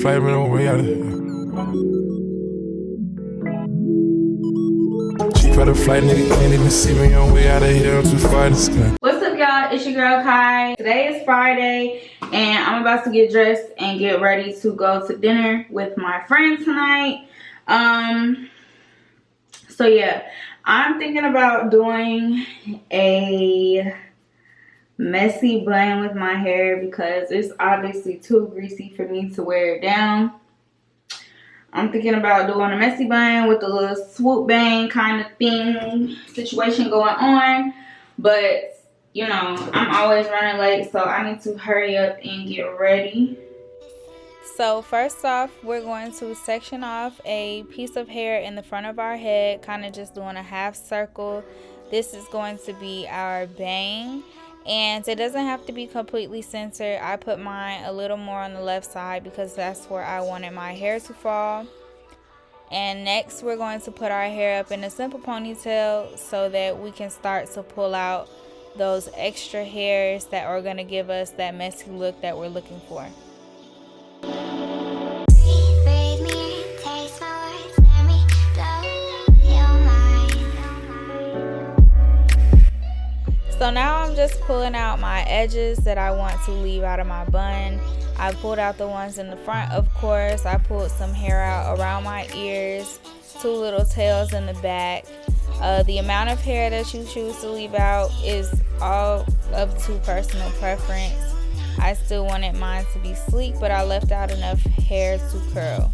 Flight me away out of here. Chief out of flight, nigga, can't even see me on way out of here. I'm too far in the sky. What's up, y'all? It's your girl Kai. Today is Friday, and I'm about to get dressed and get ready to go to dinner with my friend tonight. So yeah, I'm thinking about doing a messy bun with my hair because it's obviously too greasy for me to wear it down. I'm thinking about doing a messy bun with a little swoop bang kind of thing situation going on, but you know, I'm always running late, so I need to hurry up and get ready. So first off, we're going to section off a piece of hair in the front of our head, kind of just doing a half circle. This is going to be our bang, and it doesn't have to be completely centered. I put mine a little more on the left side because that's where I wanted my hair to fall. And next, we're going to put our hair up in a simple ponytail so that we can start to pull out those extra hairs that are going to give us that messy look that we're looking for. So now I'm just pulling out my edges that I want to leave out of my bun. I pulled out the ones in the front, of course. I pulled some hair out around my ears, two little tails in the back. The amount of hair that you choose to leave out is all up to personal preference. I still wanted mine to be sleek, but I left out enough hair to curl.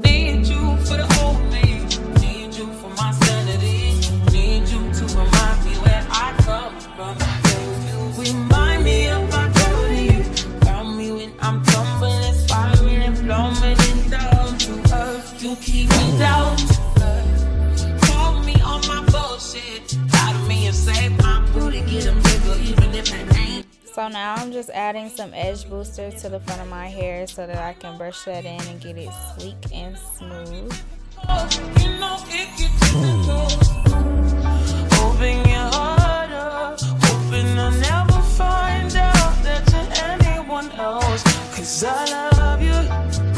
Need you for the old me, need you for my sanity, need you to remind me where I come from. Remind me of my dirty, found me when I'm tumbling, spiraling, and plummeting down to earth. You keep me down to earth, call me on my bullshit, lie to me and say my booty get them bigger even if it ain't. So now I'm just adding some edge booster to the front of my hair so that I can brush that in and get it sleek and smooth. You know it gets difficult. Open your heart up, hoping I'll never find out that you're anyone else. Cause I love you,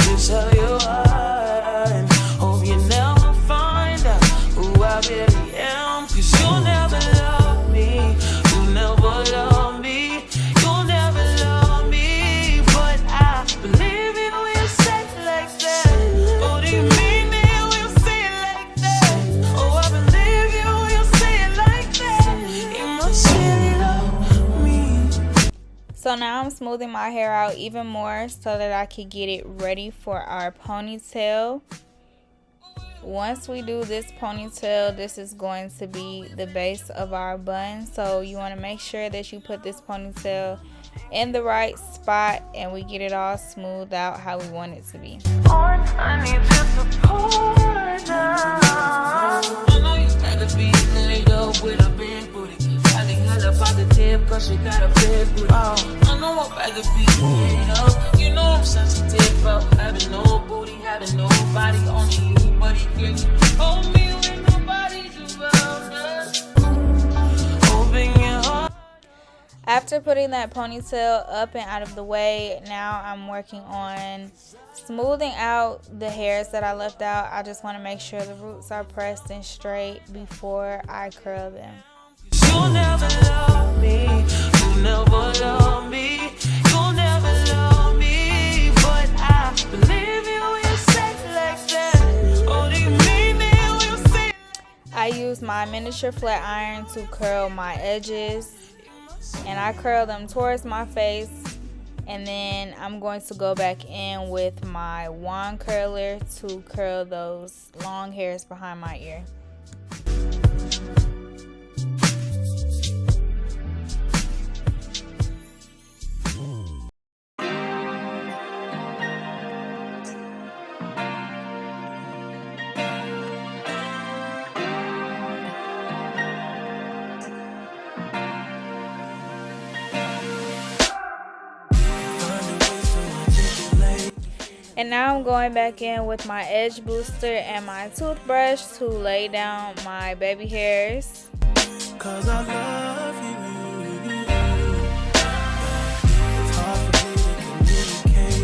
just how you are. And hope you never find out who I really am. Cause you'll never love me, you'll never love me. So now I'm smoothing my hair out even more so that I can get it ready for our ponytail. Once we do this ponytail, this is going to be the base of our bun. So you want to make sure that you put this ponytail in the right spot and we get it all smoothed out how we want it to be. I need your support now. I know you gotta be laid up with a big booty. I think hella positive cause she got a big booty. I know I'd rather be laid up. You know I'm sensitive about having no booty, having nobody, only you, but if you hold me when nobody's around us. Open your heart. After putting that ponytail up and out of the way, now I'm working on smoothing out the hairs that I left out. I just want to make sure the roots are pressed and straight before I curl them. You'll never love me, you'll never love me, you'll never love me, but I believe you when you say it like that. Oh, do you mean it when you say it? I use my miniature flat iron to curl my edges, and I curl them towards my face, and then I'm going to go back in with my wand curler to curl those long hairs behind my ear. And now I'm going back in with my edge booster and my toothbrush to lay down my baby hairs. 'Cause I love you. It's hard for me to communicate.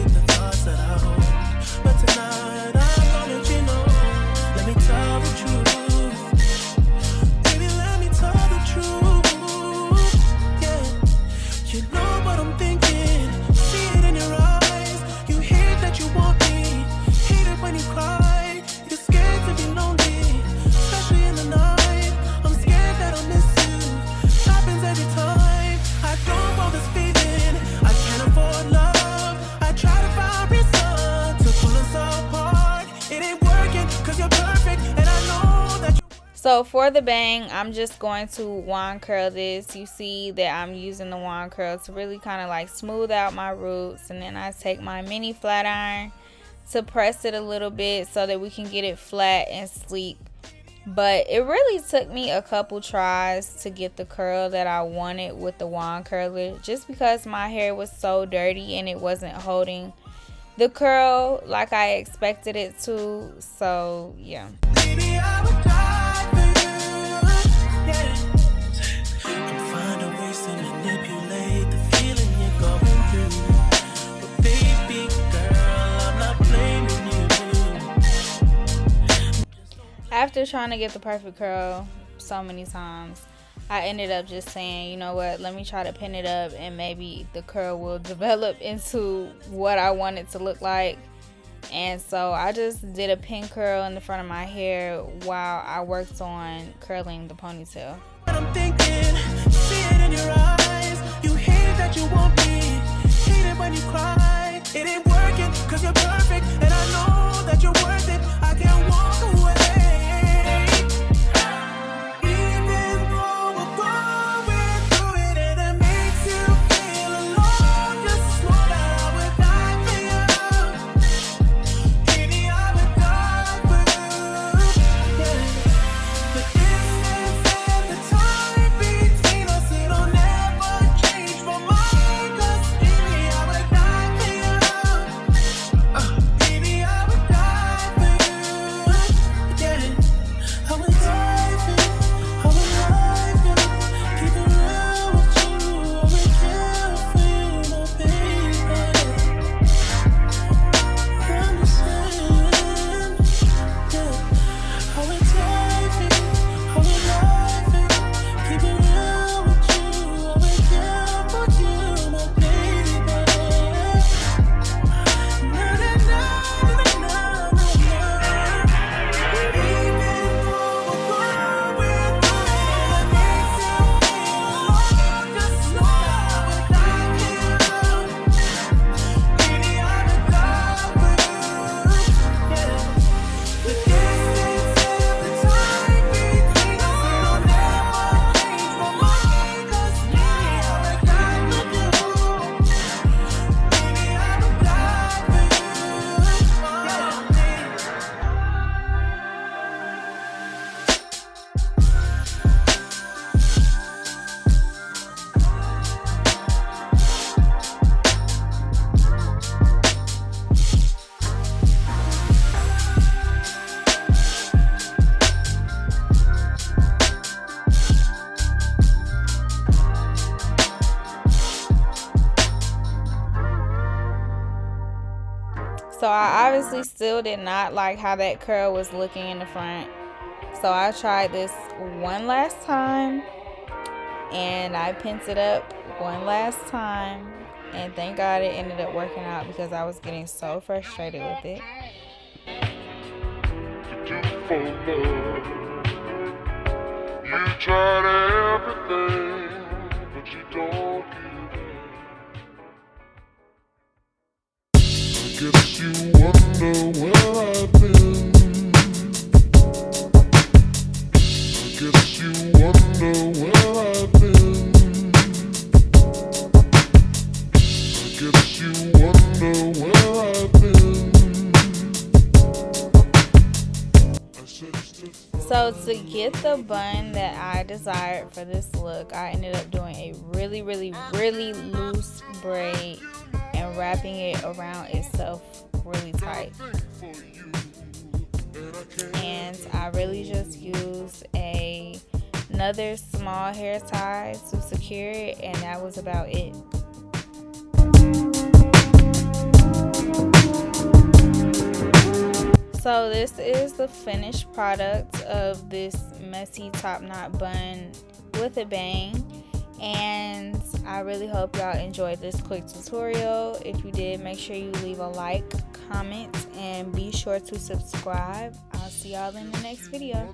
So for the bang, I'm just going to wand curl this. You see that I'm using the wand curl to really kind of like smooth out my roots, and then I take my mini flat iron to press it a little bit so that we can get it flat and sleek. But it really took me a couple tries to get the curl that I wanted with the wand curler, just because my hair was so dirty and it wasn't holding the curl like I expected it to. So yeah. Baby, I would die for you. Yeah. And find a ways to manipulate the feeling you're going through. But baby girl, I'm not blaming you. After trying to get the perfect curl so many times, I ended up just saying, you know what, let me try to pin it up and maybe the curl will develop into what I want it to look like. And so I just did a pin curl in the front of my hair while I worked on curling the ponytail. I'm thinking, see it in your eyes. You hate that you want me, hate it when you cry. It ain't working cause you're perfect, and I know that you're worth it. I can't walk away. Even though we're going through it and it makes you feel alone, just know that I would die for you. Baby, I would die for you. Yeah. The distance and the time between us, it'll never change my mind. 'Cause baby, I would die for you. Baby, I would die for you. Yeah. I would die for you. I would lie for you. Keep it real with you. I would kill for you, my baby. I'm just saying. Yeah. I would die for you. I would lie for you. Keep it real with you. I would kill for you, my baby. Na na na na na na. Even though we're going through it, makes you feel alone. Just know I would die for you. Baby, I would die for you. Yeah. The distance and the time between us, it'll never change my mind. 'Cause baby, I would die for you. Baby, I would die for you. So I obviously still did not like how that curl was looking in the front. So I tried this one last time and I pinned it up one last time, and thank God it ended up working out because I was getting so frustrated with it. You for love. You tried everything, but you don't give in. I guess you wonder where I've been. I guess you wonder where I've been. I guess you wonder where I've been. So to get the bun that I desired for this look, I ended up doing a really loose braid and wrapping it around itself really tight. And I really just used another small hair tie to secure it, and that was about it. So this is the finished product of this messy top knot bun with a bang, and I really hope y'all enjoyed this quick tutorial. If you did, make sure you leave a like, comment, and be sure to subscribe. I'll see y'all in the next video.